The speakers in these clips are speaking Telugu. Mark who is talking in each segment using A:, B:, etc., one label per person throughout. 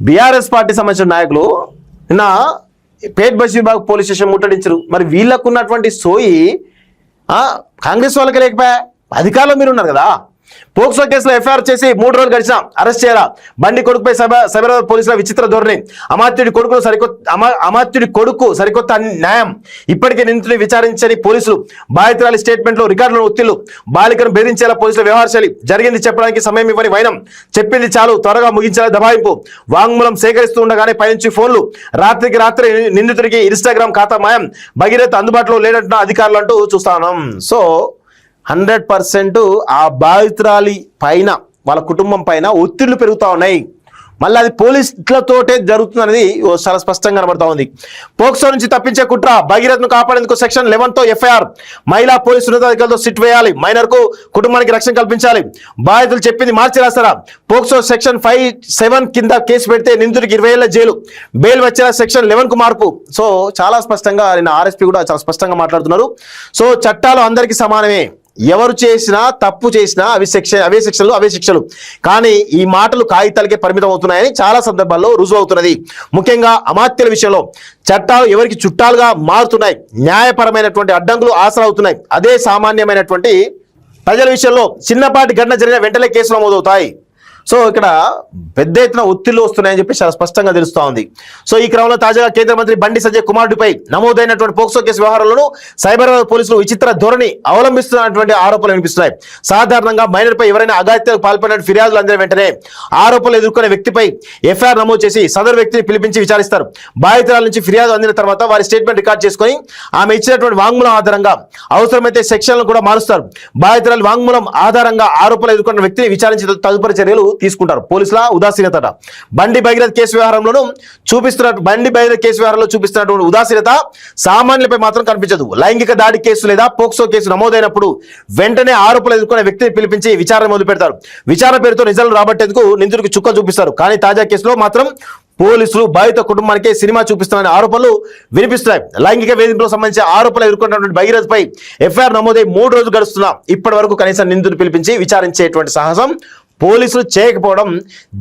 A: బీఆర్ఎస్ పార్టీ సంబంధించిన నాయకులు నిన్న పేట్ బషీర్బాగ్ పోలీస్ స్టేషన్ ముట్టడించారు. మరి వీళ్ళకు ఉన్నటువంటి సోయి కాంగ్రెస్ వాళ్ళకి లేకపోయా? అధికారంలో మీరు ఉన్నారు కదా. పోక్సో కేసులో ఎఫ్ఐఆర్ చేసి 3 రోజులు గడిచినా అరెస్ట్ చేయాలా? బండి కొడుకుపై సైబరాబాద్ పోలీసుల విచిత్ర ధోరణి. అమాత్యుడి కొడుకు సరికొత్త న్యాయం. ఇప్పటికే నిందితుడిని విచారించని పోలీసులు. బాధితురాలి స్టేట్మెంట్ లో రికార్డులను ఒత్తిళ్లు. బాలికను బెదిరించేలా పోలీసుల వ్యవహార శైలి. జరిగింది చెప్పడానికి సమయం ఇవ్వని వైనం. చెప్పింది చాలు, త్వరగా ముగించేలా దబాయింపు. వాంగ్మూలం సేకరిస్తూ ఉండగానే పైనుంచి ఫోన్లు. రాత్రికి రాత్రి నిందితుడికి ఇన్స్టాగ్రామ్ ఖాతా మాయం. భగీరథ అందుబాటులో లేనంటున్న అధికారులు అంటూ చూస్తాను. సో 100% ఆ బాధితురాలి పైన, వాళ్ళ కుటుంబం పైన ఒత్తిళ్లు పెరుగుతూ ఉన్నాయి. మళ్ళీ అది పోలీసులతోటే జరుగుతుంది అనేది చాలా స్పష్టంగా కనబడతా ఉంది. పోక్సో నుంచి తప్పించే కుట్ర. భగీరథను కాపాడేందుకు సెక్షన్ 11తో ఎఫ్ఐఆర్. మహిళా పోలీసు ఉన్నతాధికారులతో సిట్ వేయాలి. మైనర్ కు కుటుంబానికి రక్షణ కల్పించాలి. బాధితులు చెప్పింది మార్చి రాస్తారా? పోక్సో సెక్షన్ 5(7) కింద కేసు పెడితే నిందితుడికి 20 ఏళ్ల జైలు. బెయిల్ వచ్చేలా సెక్షన్ 11 కు మార్పు. సో చాలా స్పష్టంగా నిన్న ఆర్ఎస్పీ కూడా చాలా స్పష్టంగా మాట్లాడుతున్నారు. సో చట్టాలు అందరికీ సమానమే. ఎవరు చేసినా తప్పు చేసినా అవే శిక్షలు. కానీ ఈ మాటలు కాగితాలకే పరిమితం అవుతున్నాయని చాలా సందర్భాల్లో రుజువు అవుతున్నది. ముఖ్యంగా అమాత్యుల విషయంలో చట్టాలు ఎవరికి చుట్టాలుగా మారుతున్నాయి. న్యాయపరమైనటువంటి అడ్డంకులు ఆసరా అవుతున్నాయి. అదే సామాన్యమైనటువంటి ప్రజల విషయంలో చిన్నపాటి ఘటన జరిగిన వెంటనే కేసులు నమోదవుతాయి. సో ఇక్కడ పెద్ద ఎత్తున ఒత్తిళ్లు వస్తున్నాయని చెప్పి చాలా స్పష్టంగా తెలుస్తూ ఉంది. సో ఈ క్రమంలో తాజాగా కేంద్ర మంత్రి బండి సంజయ్ కుమారుడిపై నమోదైనటువంటి పోక్సో కేసు వ్యవహారంలోనూ సైబరాబాద్ పోలీసులు విచిత్ర ధోరణి అవలంబిస్తున్నటువంటి ఆరోపణలు వినిపిస్తున్నాయి. సాధారణంగా మైనర్ పై ఎవరైనా అఘాయిత్యాలకు పాల్పడిన ఫిర్యాదులు అందిన వెంటనే ఆరోపణలు ఎదుర్కొనే వ్యక్తిపై ఎఫ్ఐఆర్ నమోదు చేసి సదరు వ్యక్తిని పిలిపించి విచారిస్తారు. బాధితురాల నుంచి ఫిర్యాదు అందిన తర్వాత వారి స్టేట్మెంట్ రికార్డ్ చేసుకుని ఆమె ఇచ్చినటువంటి వాంగ్మూలం ఆధారంగా అవసరమైతే సెక్షన్లను కూడా మారుస్తారు. బాధితురాలి వాంగ్మూలం ఆధారంగా ఆరోపణలు ఎదుర్కొన్న వ్యక్తిని విచారించి తదుపరి చర్యలు తీసుకుంటారు. పోలీసుల ఉదాసీనత. బండి భగీరథ కేసు వ్యవహారంలో చూపిస్తున్నటువంటి ఉదాసీనత సామాన్యులపై మాత్రం కనిపించదు. లైంగిక దాడి కేసు లేదా పోక్సో కేసు నమోదైనప్పుడు వెంటనే ఆరోపణలు ఎదుర్కొనే వ్యక్తిని పిలిపించి విచారణ మొదలు పెడతారు. విచారణ పేరుతో నిజాలు రాబట్టేందుకు నిందితుడికి చుక్క చూపిస్తారు. కానీ తాజా కేసులో మాత్రం పోలీసులు బాధిత కుటుంబానికి సినిమా చూపిస్తున్న ఆరోపణలు వినిపిస్తున్నాయి. లైంగిక వేధింపులకు సంబంధించి ఆరోపణలు ఎదుర్కొన్నటువంటి భగీరథపై ఎఫ్ఐఆర్ నమోదై 3 రోజులు గడుస్తున్నా ఇప్పటి వరకు కనీసం నిందితుడిని పిలిపించి విచారించేటువంటి సాహసం పోలీసులు చేయకపోవడం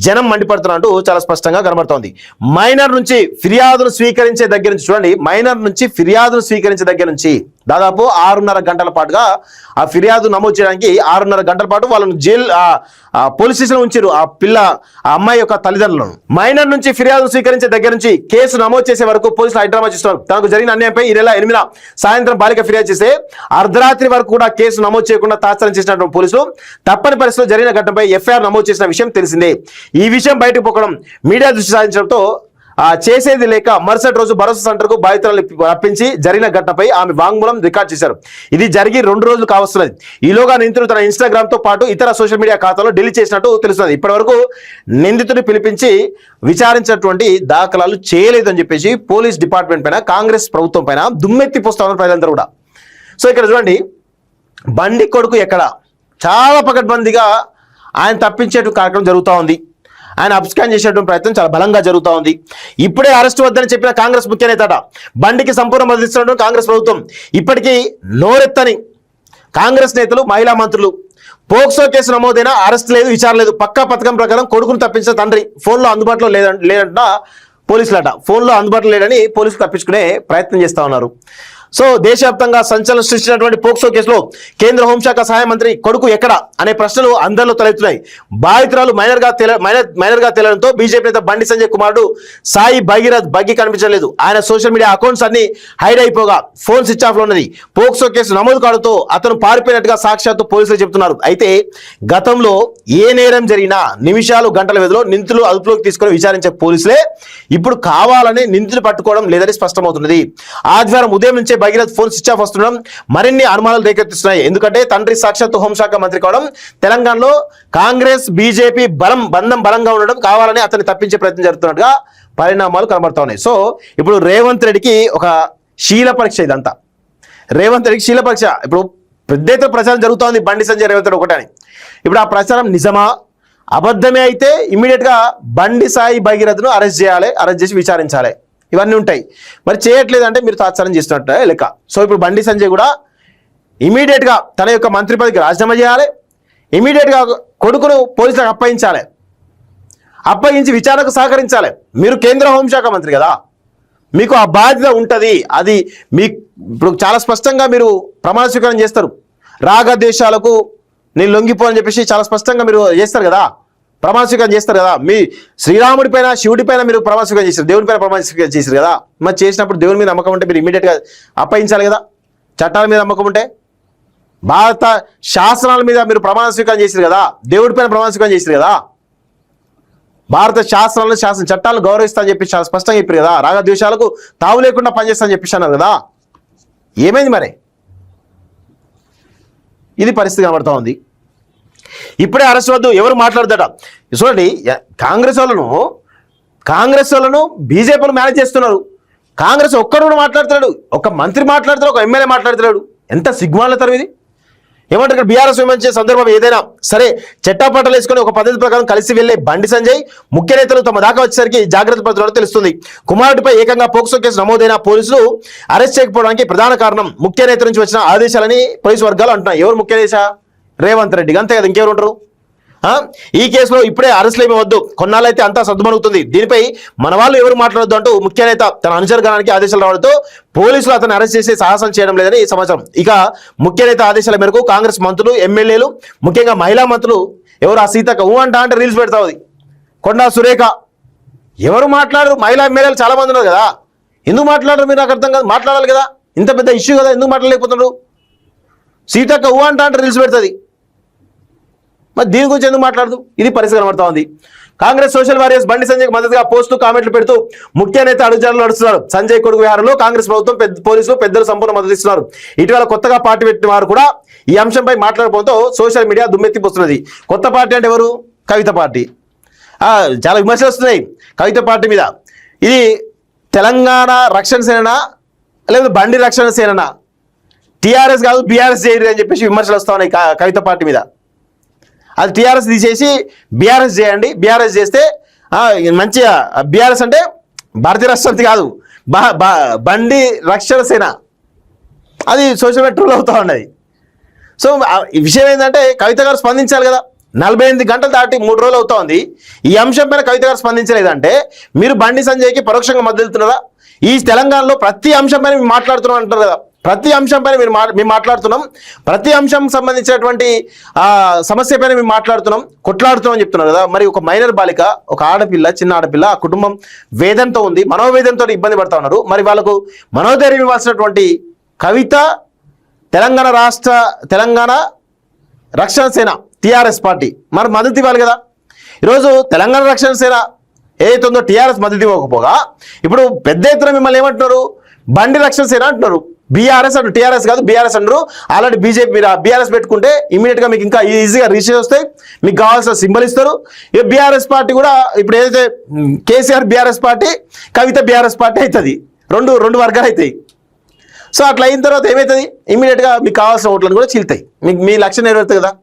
A: జనం మండిపడుతున్నట్టు చాలా స్పష్టంగా కనబడుతోంది. మైనర్ నుంచి ఫిర్యాదును స్వీకరించే దగ్గర నుంచి చూడండి, మైనర్ నుంచి ఫిర్యాదును స్వీకరించే దగ్గర నుంచి దాదాపు 6.5 గంటల పాటుగా ఆ ఫిర్యాదు నమోదు చేయడానికి 6.5 గంటల పాటు వాళ్ళను పోలీస్ స్టేషన్ ఉంచారు. ఆ అమ్మాయి యొక్క తల్లిదండ్రులను. మైనర్ నుంచి ఫిర్యాదు స్వీకరించే దగ్గర నుంచి కేసు నమోదు చేసే వరకు పోలీసులు హైడ్రామా చేస్తున్నారు. తనకు జరిగిన అన్యాయంపై ఈ నెల 8న సాయంత్రం బాలిక ఫిర్యాదు చేస్తే అర్ధరాత్రి వరకు కూడా కేసు నమోదు చేయకుండా తాత్సారం చేసినటువంటి పోలీసులు తప్పని పరిస్థితిలో జరిగిన ఘటనపై ఎఫ్ఐఆర్ నమోదు చేసిన విషయం తెలిసిందే. ఈ విషయం బయటకు పోకడం మీడియా దృష్టి సాధించడంతో చేసేది లేక మరుసటి రోజు భరోసా సెంటర్కు బాధితులను రప్పించి జరిగిన ఘటనపై ఆమె వాంగ్మూలం రికార్డ్ చేశారు. ఇది జరిగి 2 రోజులు కావస్తున్నది. ఈలోగా నిందితుడు తన ఇన్స్టాగ్రామ్ తో పాటు ఇతర సోషల్ మీడియా ఖాతాలో డిలీట్ చేసినట్టు తెలుస్తున్నది. ఇప్పటి వరకు నిందితుడిని పిలిపించి విచారించినటువంటి దాఖలాలు చేయలేదని చెప్పేసి పోలీస్ డిపార్ట్మెంట్ పైన, కాంగ్రెస్ ప్రభుత్వం పైన దుమ్మెత్తి పోస్తా ఉన్నారు ప్రజలందరూ కూడా. సో ఇక్కడ చూడండి, బండి కొడుకు ఎక్కడ చాలా పకడ్బందీగా ఆయన తప్పించేటువంటి కార్యక్రమం జరుగుతూ ఉంది. ఆయన అబ్స్కాన్ చేసేటువంటి ప్రయత్నం చాలా బలంగా జరుగుతూ ఉంది. ఇప్పుడే అరెస్ట్ వద్దని చెప్పిన కాంగ్రెస్ ముఖ్య నేత బండికి సంపూర్ణ మద్దతు ఇస్తున్నటువంటి కాంగ్రెస్ ప్రభుత్వం. ఇప్పటికీ నోరెత్తని కాంగ్రెస్ నేతలు, మహిళా మంత్రులు పోక్సో కేసు నమోదైనా అరెస్ట్ లేదు, విచారణ లేదు. పక్కా పథకం ప్రకారం కొడుకును తప్పించిన తండ్రి ఫోన్లో అందుబాటులో లేదంట పోలీసులట. ఫోన్లో అందుబాటులో లేదని పోలీసులు తప్పించుకునే ప్రయత్నం చేస్తూ ఉన్నారు. సో దేశవ్యాప్తంగా సంచలనం సృష్టించినటువంటి పోక్సో కేసులో కేంద్ర హోంశాఖ సహాయ మంత్రి కొడుకు ఎక్కడ అనే ప్రశ్నలు అందరిలో తలెత్తున్నాయి. బాధితురాలు మైనర్ గా తేలడంతో బీజేపీ నేత బండి సంజయ్ కుమారుడు సాయి భగీరథ్ బగ్గి కనిపించలేదు. ఆయన సోషల్ మీడియా అకౌంట్స్ అన్ని హైడ్ అయిపోగా ఫోన్ స్విచ్ ఆఫ్ లో ఉన్నది. పోక్సో కేసు నమోదు కావడంతో అతను పారిపోయినట్టుగా సాక్షాత్తు పోలీసులు చెబుతున్నారు. అయితే గతంలో ఏ నేరం జరిగినా నిమిషాలు గంటల వ్యవధిలో నిందితులు అదుపులోకి తీసుకుని విచారించే పోలీసులే ఇప్పుడు కావాలని నిందితులు పట్టుకోవడం లేదని స్పష్టమవుతున్నది. ఆదివారం ఉదయం నుంచే భగీరథ్ ఫోన్ స్విచ్ ఆఫ్ వస్తుండడం మరిన్ని అనుమానాలు రేకెత్తిస్తున్నాయి. ఎందుకంటే తండ్రి సాక్షాత్తు హోంశాఖ మంత్రి కావడం, తెలంగాణలో కాంగ్రెస్ బీజేపీ బంధం బలంగా ఉండడం, కావాలని అతన్ని తప్పించే ప్రయత్నం జరుగుతున్నట్టుగా పరిణామాలు కనబడతా ఉన్నాయి. సో ఇప్పుడు రేవంత్ రెడ్డికి ఒక శీల పరీక్ష ఇదంతా. రేవంత్ రెడ్డికి శీల పరీక్ష. ఇప్పుడు పెద్ద ఎత్తున ప్రచారం జరుగుతోంది బండి సంజయ్ రేవంత్ రెడ్డి ఒకటని. ఇప్పుడు ఆ ప్రచారం నిజమా అబద్ధమే అయితే ఇమ్మీడియట్ గా బండి సాయి భగీరథ్ను అరెస్ట్ చేయాలి, అరెస్ట్ చేసి విచారించాలి, ఇవన్నీ ఉంటాయి. మరి చేయట్లేదంటే మీరు తాత్సారం చేస్తున్నట్టే లెక్క. సో ఇప్పుడు బండి సంజయ్ కూడా ఇమీడియట్గా తన యొక్క మంత్రి పదవికి రాజీనామా చేయాలి, ఇమీడియట్గా కొడుకును పోలీసులకు అప్పగించాలి. అప్పగించి విచారణకు సహకరించాలి. మీరు కేంద్ర హోంశాఖ మంత్రి కదా, మీకు ఆ బాధ్యత ఉంటుంది. అది మీ ఇప్పుడు చాలా స్పష్టంగా మీరు ప్రమాణ స్వీకారం చేస్తారు. రాగద్వేషాలకు నేను లొంగిపోని చెప్పేసి చాలా స్పష్టంగా మీరు చేస్తారు కదా, ప్రమాణ స్వీకారం చేస్తారు కదా. మీ శ్రీరాముడి పైన శివుడి పైన మీరు ప్రమాణ స్వీకారం చేశారు, దేవుడి పైన ప్రమాణ స్వీకారం చేశారు కదా. మరి చేసినప్పుడు దేవుని మీద నమ్మకం ఉంటే మీరు ఇమీడియట్గా అప్పగించాలి కదా. చట్టాల మీద నమ్మకం ఉంటే, భారత శాసనాల మీద మీరు ప్రమాణ స్వీకారం చేశారు కదా, దేవుడి పైన ప్రమాణ స్వీకారం చేశారు కదా. భారత శాస్త్రాలను శాసన చట్టాలను గౌరవిస్తా అని చెప్పి చాలా స్పష్టంగా చెప్పారు కదా. రాగద్వేషాలకు తావు లేకుండా పనిచేస్తా అని చెప్పేసి అన్నారు కదా. ఏమైంది మరి? ఇది పరిస్థితి కనబడతా ఉంది. ఇప్పుడే అరెస్ట్ వద్దు ఎవరు మాట్లాడదట. చూడండి, కాంగ్రెస్ వాళ్ళను బీజేపీలు మేనేజ్ చేస్తున్నారు. కాంగ్రెస్ ఒక్కడు కూడా మాట్లాడుతున్నాడు, ఒక మంత్రి మాట్లాడుతున్నాడు, ఒక ఎమ్మెల్యే మాట్లాడుతున్నాడు. ఎంత సిగ్గుమాల తరం ఇది. ఏమంటారు ఇక్కడ బీఆర్ఎస్ విమర్శించే సందర్భం ఏదైనా సరే చట్టాపట్టాలు వేసుకొని ఒక పద్ధతి ప్రకారం కలిసి వెళ్లే బండి సంజయ్ ముఖ్య నేతలు తమ దాకా వచ్చేసరికి జాగ్రత్త పడుతున్నట్టు తెలుస్తుంది. కుమారుడిపై ఏకంగా పోక్సో కేసు నమోదైన పోలీసులు అరెస్ట్ చేయకపోవడానికి ప్రధాన కారణం ముఖ్య నేత నుంచి వచ్చిన ఆదేశాలని పోలీసు వర్గాలు అంటున్నాయి. ఎవరు ముఖ్య నేత? రేవంత్ రెడ్డి, అంతే కదా, ఇంకెవరు ఉంటారు? ఈ కేసులో ఇప్పుడే అరెస్టులు ఏమి వద్దు, కొన్నాళ్ళైతే అంతా సర్దుమణుగుతుంది, దీనిపై మన వాళ్ళు ఎవరు మాట్లాడొద్దు అంటూ ముఖ్య నేత తన అనుచరగణానికి ఆదేశాలు రావడంతో పోలీసులు అతను అరెస్ట్ చేసి సాహసం చేయడం లేదని సమాచారం. ఇక ముఖ్య నేత ఆదేశాల మేరకు కాంగ్రెస్ మంత్రులు, ఎమ్మెల్యేలు, ముఖ్యంగా మహిళా మంత్రులు ఎవరు ఆ సీతక్క అంటే రీల్స్ పెడతా ఉంది. కొండా సురేఖ ఎవరు మాట్లాడరు? మహిళా ఎమ్మెల్యేలు చాలా మంది ఉన్నారు కదా, ఎందుకు మాట్లాడరు మీరు? నాకు అర్థం కాదు. మాట్లాడాలి కదా, ఇంత పెద్ద ఇష్యూ కదా, ఎందుకు మాట్లాడలేకపోతున్నారు? సీతక్క అంటే రీల్స్ పెడుతుంది, మరి దీని గురించి ఎందుకు మాట్లాడదు? ఇది పరిస్థితి కనబడతా ఉంది. కాంగ్రెస్ సోషల్ వారియర్స్ బండి సంజయ్ మద్దతుగా పోస్టు కామెంట్లు పెడుతూ ముఖ్య నేత అడుగుజాడలు నడుస్తున్నారు. సంజయ్ కొడుకు విహారంలో కాంగ్రెస్ ప్రభుత్వం పోలీసులు పెద్దలు సంపూర్ణ మద్దతు ఇస్తున్నారు. ఇటీవల కొత్తగా పార్టీ పెట్టిన వారు కూడా ఈ అంశంపై మాట్లాడడంతో సోషల్ మీడియా దుమ్మెత్తిపోతున్నది. కొత్త పార్టీ అంటే ఎవరు? కవిత పార్టీ. చాలా విమర్శలు వస్తున్నాయి కవిత పార్టీ మీద. ఇది తెలంగాణ రక్షణ సేననా లేదా బండి రక్షణ సేననా? టీఆర్ఎస్ కాదు బీఆర్ఎస్ చేయరు అని చెప్పేసి విమర్శలు వస్తా ఉన్నాయి కవిత పార్టీ మీద. అది టీఆర్ఎస్ తీసేసి బీఆర్ఎస్ చేయండి, బీఆర్ఎస్ చేస్తే మంచిగా. బీఆర్ఎస్ అంటే భారతీయ రాష్ట్రపతి కాదు, బండి రక్షణ సేన. అది సోషల్ మీడియా ట్రోల్ అవుతూ ఉన్నది. సో ఈ విషయం ఏంటంటే కవిత గారు స్పందించాలి కదా. 48 గంటలు దాటి 3 రోజులు అవుతా ఉంది. ఈ అంశం పైన కవిత గారు స్పందించలేదంటే మీరు బండి సంజయ్కి పరోక్షంగా మద్దతు ఇస్తున్నారా? ఈ తెలంగాణలో ప్రతి అంశం పైన మీరు మాట్లాడుతున్నాం అంటారు కదా, ప్రతి అంశం పైన మేము మాట్లాడుతున్నాం, ప్రతి అంశం సంబంధించినటువంటి సమస్య పైన మేము మాట్లాడుతున్నాం, కొట్లాడుతున్నాం అని చెప్తున్నారు కదా. మరి ఒక మైనర్ బాలిక, ఒక ఆడపిల్ల, చిన్న ఆడపిల్ల, ఆ కుటుంబం వేదనతో ఉంది, మనోవేదనతో ఇబ్బంది పడతా ఉన్నారు. మరి వాళ్ళకు మనోధైర్యం ఇవ్వాల్సినటువంటి కవిత తెలంగాణ రక్షణ సేన టీఆర్ఎస్ పార్టీ మరి మద్దతు ఇవ్వాలి కదా. ఈరోజు తెలంగాణ రక్షణ సేన ఏదైతే ఉందో టీఆర్ఎస్ మద్దతు ఇవ్వకపోగా ఇప్పుడు పెద్ద ఎత్తున మిమ్మల్ని ఏమంటున్నారు? బండి రక్షణ సేన అంటున్నారు. బీఆర్ఎస్ అంటారు, టీఆర్ఎస్ కాదు బీఆర్ఎస్ అంటారు. ఆల్రెడీ బీజేపీ మీరు బీఆర్ఎస్ పెట్టుకుంటే ఇమీడియట్గా మీకు ఇంకా ఈజీగా రిజిస్టర్ వస్తాయి, మీకు కావాల్సిన సింబల్ ఇస్తారు. ఇక బీఆర్ఎస్ పార్టీ కూడా ఇప్పుడు ఏదైతే కేసీఆర్ బీఆర్ఎస్ పార్టీ, కవిత బీఆర్ఎస్ పార్టీ అవుతుంది, రెండు వర్గాలు అవుతాయి. సో అట్లా అయిన తర్వాత ఏమవుతుంది? ఇమీడియట్గా మీకు కావాల్సిన ఓట్లను కూడా చీలుతాయి, మీకు మీ లక్ష్యం నెరవేరుతుంది కదా.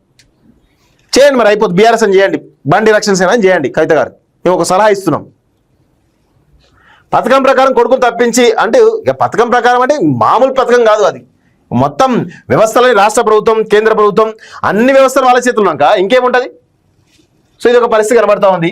A: చేయండి మరి, అయిపోతుంది. బీఆర్ఎస్ అని చేయండి, బండి రక్షణ సేన అని చేయండి. కవిత గారు మేము ఒక సలహా ఇస్తున్నాం. పథకం ప్రకారం కొడుకును తప్పించి అంటే ఇక పథకం ప్రకారం అంటే మామూలు పథకం కాదు, అది మొత్తం వ్యవస్థలని రాష్ట్ర ప్రభుత్వం, కేంద్ర ప్రభుత్వం అన్ని వ్యవస్థలు వాళ్ళ చేతులు ఉన్నాక ఇంకేముంటుంది? సో ఇది ఒక పరిస్థితి కనబడతా ఉంది.